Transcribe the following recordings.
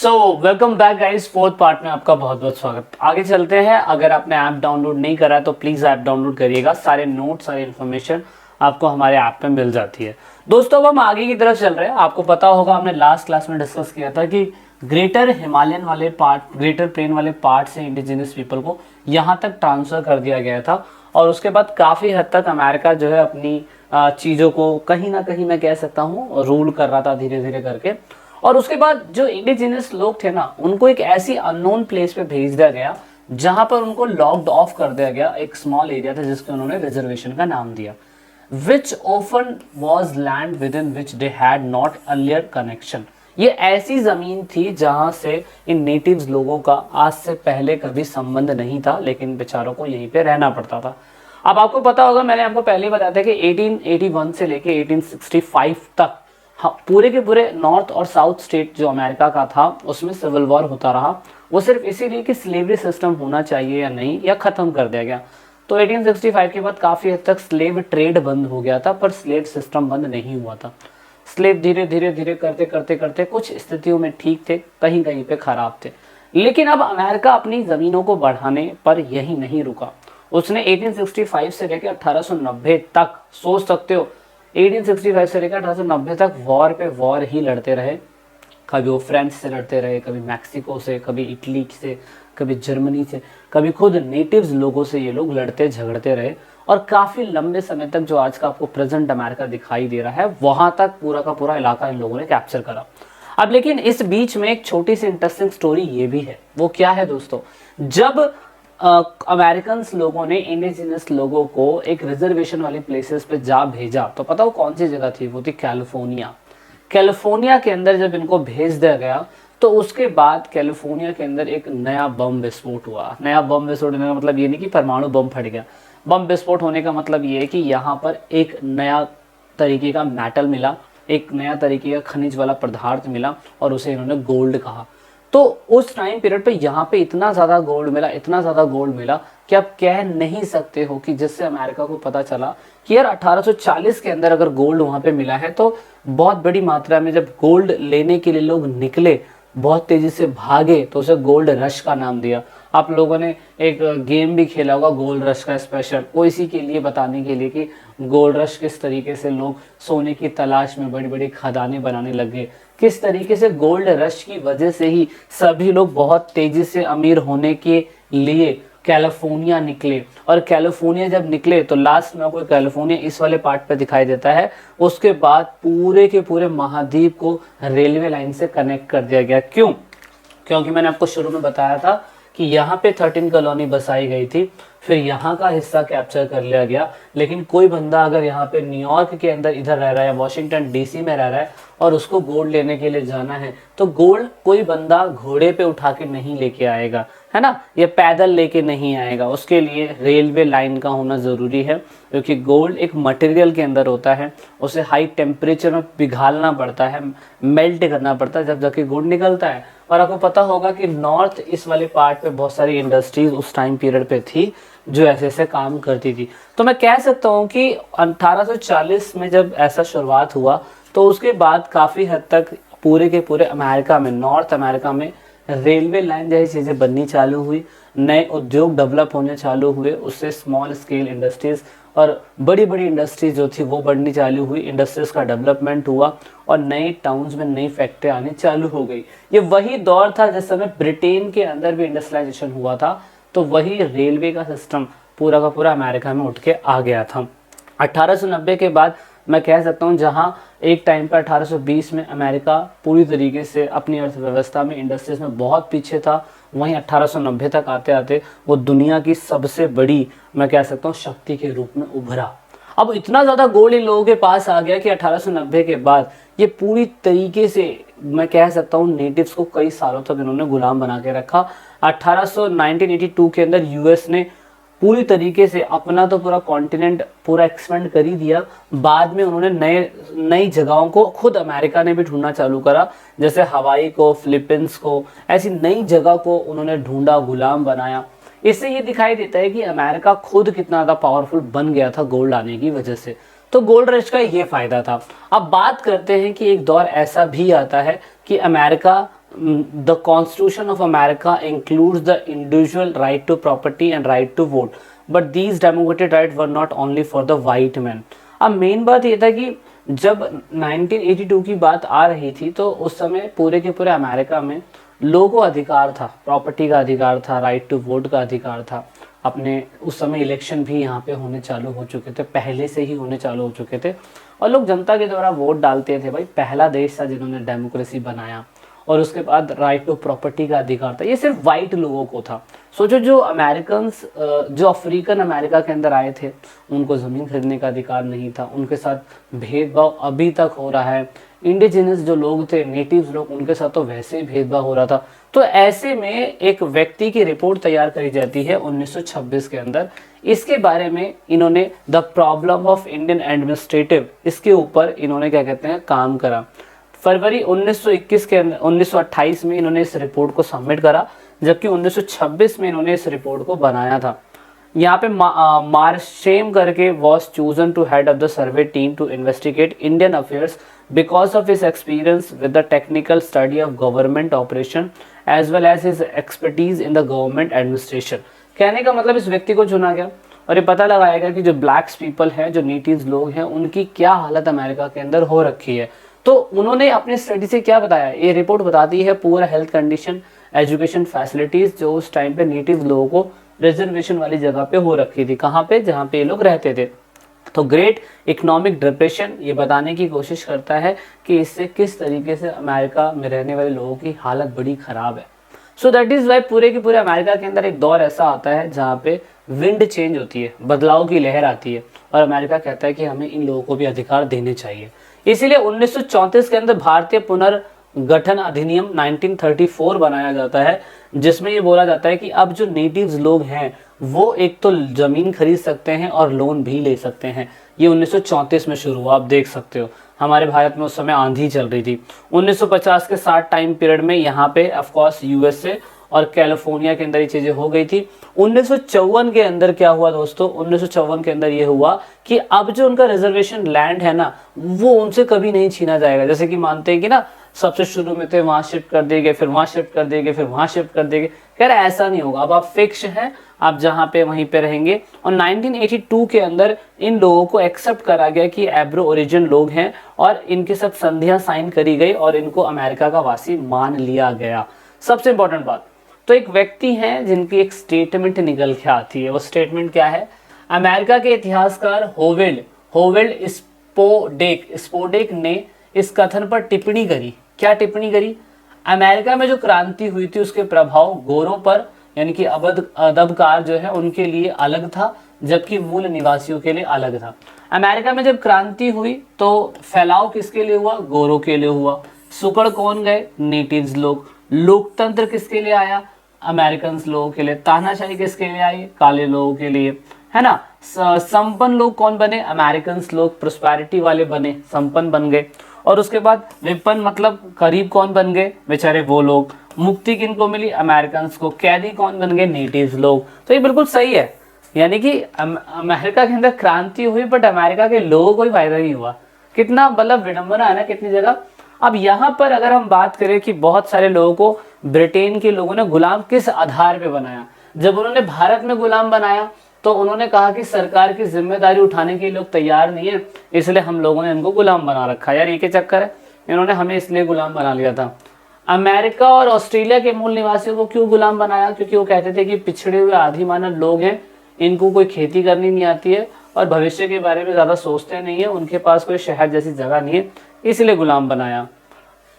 So welcome back guys, fourth part में आपका बहुत बहुत स्वागत। आगे चलते हैं। अगर आपने ऐप डाउनलोड नहीं करा है तो प्लीज़ ऐप डाउनलोड करिएगा। सारे नोट्स, सारी इन्फॉर्मेशन आपको हमारे ऐप पे मिल जाती है। दोस्तों, अब हम आगे की तरफ चल रहे हैं। आपको पता होगा, हमने लास्ट क्लास में डिस्कस किया था कि ग्रेटर हिमालयन वाले पार्ट, ग्रेटर प्लेन वाले पार्ट से इंडिजिनस पीपल को यहाँ तक ट्रांसफ़र कर दिया गया था और उसके बाद काफ़ी हद तक अमेरिका जो है अपनी चीज़ों को कहीं ना कहीं, मैं कह सकता हूँ, रूल कर रहा था धीरे धीरे करके। और उसके बाद जो इंडिजिनस लोग थे ना, उनको एक ऐसी अननोन प्लेस पे भेज दिया गया जहां पर उनको लॉक्ड ऑफ कर दिया गया। एक स्मॉल एरिया था जिसको उन्होंने रिजर्वेशन का नाम दिया। Which often was land within which they had not earlier connection. ये ऐसी जमीन थी जहां से इन नेटिव्स लोगों का आज से पहले कभी संबंध नहीं था, लेकिन बेचारों को यहीं पे रहना पड़ता था। अब आपको पता होगा, मैंने आपको पहले ही बताया था कि 1881 से लेके 1865 तक, हाँ, पूरे के पूरे नॉर्थ और साउथ स्टेट जो अमेरिका का था उसमें सिविल वॉर होता रहा। वो सिर्फ इसीलिए कि स्लेवरी सिस्टम होना चाहिए या नहीं, या खत्म कर दिया गया। तो 1865 के बाद काफ़ी हद तक स्लेव ट्रेड बंद हो गया था, पर स्लेव सिस्टम बंद नहीं हुआ था। स्लेव धीरे धीरे धीरे करते करते करते कुछ स्थितियों में ठीक थे, कहीं कहीं पे खराब थे। लेकिन अब अमेरिका अपनी ज़मीनों को बढ़ाने पर यही नहीं रुका। उसने 1865 से लेकर 1890 तक, सोच सकते हो, 1865 से लेकर 1890 तक वॉर पे वॉर ही लड़ते रहे। कभी वो फ्रांस से लड़ते रहे, कभी मैक्सिको से, कभी इटली से, कभी जर्मनी से, कभी खुद नेटिव्स लोगों से ये लोग लड़ते झगड़ते रहे। और काफ़ी लंबे समय तक जो आज का आपको प्रेजेंट अमेरिका दिखाई दे रहा है, वहाँ तक पूरा का पूरा इलाका इन लोगों ने कैप्चर करा। अब लेकिन इस बीच में एक छोटी सी इंटरेस्टिंग स्टोरी ये भी है। वो क्या है दोस्तों? जब अमेरिकन लोगों ने इंडिजिनस लोगों को एक रिजर्वेशन वाली प्लेसेस पे जा भेजा, तो पता हो कौन सी जगह थी? वो थी कैलिफोर्निया। कैलिफोर्निया के अंदर जब इनको भेज दिया गया तो उसके बाद कैलिफोर्निया के अंदर एक नया बम विस्फोट हुआ। नया बम विस्फोट होने का मतलब ये नहीं कि परमाणु बम फट गया। बम विस्फोट होने का मतलब ये है कि यहाँ पर एक नया तरीके का मेटल मिला, एक नया तरीके का खनिज वाला पदार्थ मिला और उसे इन्होंने गोल्ड कहा। तो उस टाइम पीरियड पे यहाँ पे इतना ज़्यादा गोल्ड मिला, इतना ज़्यादा गोल्ड मिला कि आप कह नहीं सकते हो कि जिससे अमेरिका को पता चला कि यार 1840 के अंदर अगर गोल्ड वहाँ पे मिला है तो बहुत बड़ी मात्रा में जब गोल्ड लेने के लिए लोग निकले, बहुत तेजी से भागे, तो उसे गोल्ड रश का नाम दिया। आप लोगों ने एक गेम भी खेला होगा गोल्ड रश का स्पेशल, वो इसी के लिए बताने के लिए कि गोल्ड रश किस तरीके से लोग सोने की तलाश में बड़ी बड़ी खदानें बनाने लगे, किस तरीके से गोल्ड रश की वजह से ही सभी लोग बहुत तेजी से अमीर होने के लिए कैलिफोर्निया निकले। और कैलिफोर्निया जब निकले तो लास्ट में आपको कैलिफोर्निया इस वाले पार्ट पे दिखाई देता है। उसके बाद पूरे के पूरे महाद्वीप को रेलवे लाइन से कनेक्ट कर दिया गया। क्यों? क्योंकि मैंने आपको शुरू में बताया था कि यहाँ पे 13 कॉलोनी बसाई गई थी, फिर यहाँ का हिस्सा कैप्चर कर लिया गया। लेकिन कोई बंदा अगर यहाँ पे न्यूयॉर्क के अंदर इधर रह रहा है, वॉशिंगटन डीसी में रह रहा है और उसको गोल्ड लेने के लिए जाना है, तो गोल्ड कोई बंदा घोड़े पे उठा के नहीं लेके आएगा, है ना, ये पैदल लेके नहीं आएगा। उसके लिए रेलवे लाइन का होना ज़रूरी है, क्योंकि गोल्ड एक मटेरियल के अंदर होता है, उसे हाई टेम्परेचर में पिघालना पड़ता है, मेल्ट करना पड़ता है, जब जाके गोल्ड निकलता है। और आपको पता होगा कि नॉर्थ इस वाले पार्ट पे बहुत सारी इंडस्ट्रीज उस टाइम पीरियड पे थी जो ऐसे ऐसे काम करती थी। तो मैं कह सकता हूँ कि 1840 में जब ऐसा शुरुआत हुआ तो उसके बाद काफ़ी हद तक पूरे के पूरे अमेरिका में, नॉर्थ अमेरिका में रेलवे लाइन जैसी चीज़ें बननी चालू हुई, नए उद्योग डेवलप होने चालू हुए, उससे स्मॉल स्केल इंडस्ट्रीज़ और बड़ी बड़ी इंडस्ट्रीज जो थी वो बढ़नी चालू हुई। इंडस्ट्रीज का डेवलपमेंट हुआ और नए टाउन्स में नई फैक्ट्री आनी चालू हो गई। ये वही दौर था जिस समय ब्रिटेन के अंदर भी इंडस्ट्रियलाइजेशन हुआ था, तो वही रेलवे का सिस्टम पूरा का पूरा अमेरिका में उठ के आ गया था। 1890 के बाद मैं कह सकता हूँ, जहाँ एक टाइम पर 1820 में अमेरिका पूरी तरीके से अपनी अर्थव्यवस्था में, इंडस्ट्रीज में बहुत पीछे था, वहीं 1890 तक आते आते वो दुनिया की सबसे बड़ी, मैं कह सकता हूँ, शक्ति के रूप में उभरा। अब इतना ज़्यादा गोल्ड इन लोगों के पास आ गया कि 1890 के बाद ये पूरी तरीके से, मैं कह सकता हूँ, नेटिव्स को कई सालों तक इन्होंने गुलाम बना के रखा। 1982 के अंदर यूएस ने पूरी तरीके से अपना तो पूरा कॉन्टिनेंट पूरा एक्सपेंड कर ही दिया। बाद में उन्होंने नई जगहों को खुद अमेरिका ने भी ढूंढना चालू करा, जैसे हवाई को, फिलीपींस को, ऐसी नई जगह को उन्होंने ढूंढा, गुलाम बनाया। इससे ये दिखाई देता है कि अमेरिका खुद कितना ज़्यादा पावरफुल बन गया था गोल्ड आने की वजह से। तो गोल्ड रश का ये फ़ायदा था। अब बात करते हैं कि एक दौर ऐसा भी आता है कि America the constitution of America includes the individual right to property and right to vote, but these democratic right were not only for the white man. अब मेन बात ये था कि जब 1982 की बात आ रही थी तो उस समय पूरे के पूरे अमेरिका में लोगों को अधिकार था, प्रॉपर्टी का अधिकार था, राइट टू वोट का अधिकार था। अपने उस समय इलेक्शन भी यहाँ पे होने चालू हो चुके थे, पहले से ही होने चालू हो चुके थे, और लोग जनता के द्वारा वोट डालते थे। भाई पहला देश था जिन्होंने डेमोक्रेसी बनाया, और उसके बाद राइट टू प्रॉपर्टी का अधिकार था। ये सिर्फ वाइट लोगों को था। सोचो जो अमेरिकन, जो अफ्रीकन अमेरिका के अंदर आए थे, उनको ज़मीन खरीदने का अधिकार नहीं था, उनके साथ भेदभाव अभी तक हो रहा है। इंडिजिनस जो लोग थे, नेटिव्स लोग, उनके साथ तो वैसे ही भेदभाव हो रहा था। तो ऐसे में एक व्यक्ति की रिपोर्ट तैयार करी जाती है 1926 के अंदर। इसके बारे में इन्होंने the problem of Indian administrative, इसके ऊपर इन्होंने क्या कहते हैं काम करा। फरवरी 1921 के 1928 में इन्होंने इस रिपोर्ट को सबमिट करा, जबकि 1926 में इन्होंने इस रिपोर्ट को बनाया था। यहाँ पे मार्शेम करके was chosen to head of the survey team to investigate Indian affairs because of his experience with the technical study of government operation as well as his expertise in the government administration. कहने का मतलब इस व्यक्ति को चुना गया और ये पता लगाया गया कि जो ब्लैक्स पीपल हैं, जो नेटिव्स लोग हैं, उनकी क्या हालत अमेरिका के अंदर हो रखी है। तो उन्होंने अपनी स्टडी से क्या बताया, ये रिपोर्ट बताती है पूरा हेल्थ कंडीशन, एजुकेशन फैसिलिटीज जो उस टाइम पे नेटिव लोगों को रिजर्वेशन वाली जगह पे हो रखी थी। कहाँ पे? जहाँ पे ये लोग रहते थे। तो ग्रेट इकोनॉमिक डिप्रेशन ये बताने की कोशिश करता है कि इससे किस तरीके से अमेरिका में रहने वाले लोगों की हालत बड़ी खराब है। सो दैट इज वाई पूरे के पूरे अमेरिका के अंदर एक दौर ऐसा आता है जहाँ पे विंड चेंज होती है, बदलाव की लहर आती है, और अमेरिका कहता है कि हमें इन लोगों को भी अधिकार देने चाहिए। इसीलिए 1934 के अंदर भारतीय पुनर्गठन अधिनियम 1934 बनाया जाता है, जिसमें ये बोला जाता है कि अब जो नेटिव्स लोग हैं वो एक तो जमीन खरीद सकते हैं और लोन भी ले सकते हैं। ये 1934 में शुरू हुआ, आप देख सकते हो। हमारे भारत में उस समय आंधी चल रही थी। 1950 के 60 टाइम पीरियड में यहाँ पे ऑफकोर्स यूएसए और कैलिफोर्निया के अंदर ये चीजें हो गई थी। 1954 के अंदर क्या हुआ दोस्तों, 1954 के अंदर ये हुआ कि अब जो उनका रिजर्वेशन लैंड है ना, वो उनसे कभी नहीं छीना जाएगा। जैसे कि मानते हैं कि ना सबसे शुरू में थे वहां शिफ्ट कर देंगे, फिर वहां शिफ्ट कर देंगे, फिर वहां शिफ्ट कर देंगे। कह रहे ऐसा नहीं होगा, अब आप फिक्स हैं, आप जहाँ पे वहीं पे रहेंगे। और 1982 के अंदर इन लोगों को एक्सेप्ट करा गया कि एब्रो ओरिजिन लोग हैं, और इनके साथ संधियां साइन करी गई और इनको अमेरिका का वासी मान लिया गया। सबसे इंपॉर्टेंट बात, तो एक व्यक्ति हैं जिनकी एक स्टेटमेंट निकल के आती है। वो स्टेटमेंट क्या है? अमेरिका के इतिहासकार होवेल्ड स्पोडेक ने इस कथन पर टिप्पणी करी। क्या टिप्पणी करी? अमेरिका में जो क्रांति हुई थी उसके प्रभाव गोरों पर, यानी कि अदबकार जो है उनके लिए अलग था, जबकि मूल निवासियों के लिए अलग था। अमेरिका में जब क्रांति हुई तो फैलाव किसके लिए हुआ? गोरों के लिए हुआ। सुकड़ कौन गए? नेटिव्स लोग। लोकतंत्र किसके लिए आया? अमेरिकन लोगों के लिए। तानाशाही किसके लिए आई? काले लोगों के लिए, है ना। संपन्न लोग कौन बने? अमेरिकन लोग प्रोस्पेरिटी वाले बने, संपन्न बन गए। और उसके बाद विपन्न मतलब करीब कौन बन गए? बेचारे वो लोग। मुक्ति किनको मिली? अमेरिकन को। कैदी कौन बन गए? नेटिव्स लोग। तो ये बिल्कुल सही है, यानी कि अमेरिका के अंदर क्रांति हुई बट अमेरिका के लोगों को ही फायदा नहीं हुआ। कितना मतलब विडंबना है ना, कितनी जगह। अब यहाँ पर अगर हम बात करें कि बहुत सारे लोगों को ब्रिटेन के लोगों ने गुलाम किस आधार पे बनाया, जब उन्होंने भारत में गुलाम बनाया तो उन्होंने कहा कि सरकार की जिम्मेदारी उठाने के लोग तैयार नहीं है, इसलिए हम लोगों ने इनको गुलाम बना रखा। यार ये क्या चक्कर है, इन्होंने हमें इसलिए गुलाम बना लिया था। अमेरिका और ऑस्ट्रेलिया के मूल निवासियों को क्यों गुलाम बनाया? क्योंकि वो कहते थे कि पिछड़े हुए आदि मानव लोग हैं, इनको कोई खेती करनी नहीं आती है और भविष्य के बारे में ज़्यादा सोचते नहीं है, उनके पास कोई शहर जैसी जगह नहीं है, इसलिए गुलाम बनाया।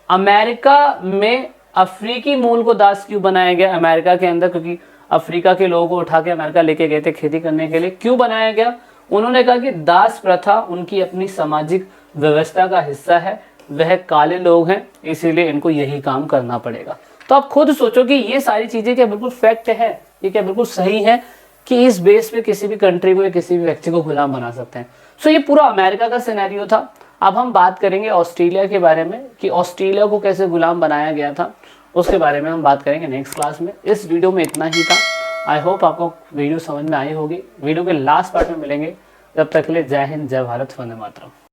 अमेरिका में अफ्रीकी मूल को दास क्यों बनाया गया अमेरिका के अंदर? क्योंकि अफ्रीका के लोगों को उठा के अमेरिका लेके गए थे खेती करने के लिए। क्यों बनाया गया? उन्होंने कहा कि दास प्रथा उनकी अपनी सामाजिक व्यवस्था का हिस्सा है, वह काले लोग हैं, इसीलिए इनको यही काम करना पड़ेगा। तो आप खुद सोचो कि ये सारी चीजें क्या बिल्कुल फैक्ट है, ये क्या बिल्कुल सही है कि इस बेस पे किसी भी कंट्री को या किसी भी व्यक्ति को गुलाम बना सकते हैं। सो ये पूरा अमेरिका का सिनेरियो था। अब हम बात करेंगे ऑस्ट्रेलिया के बारे में कि ऑस्ट्रेलिया को कैसे गुलाम बनाया गया था, उसके बारे में हम बात करेंगे नेक्स्ट क्लास में। इस वीडियो में इतना ही था। आई होप आपको वीडियो समझ में आई होगी। वीडियो के लास्ट पार्ट में मिलेंगे, जब तक के लिए जय हिंद, जय भारत, वंदे मातरम।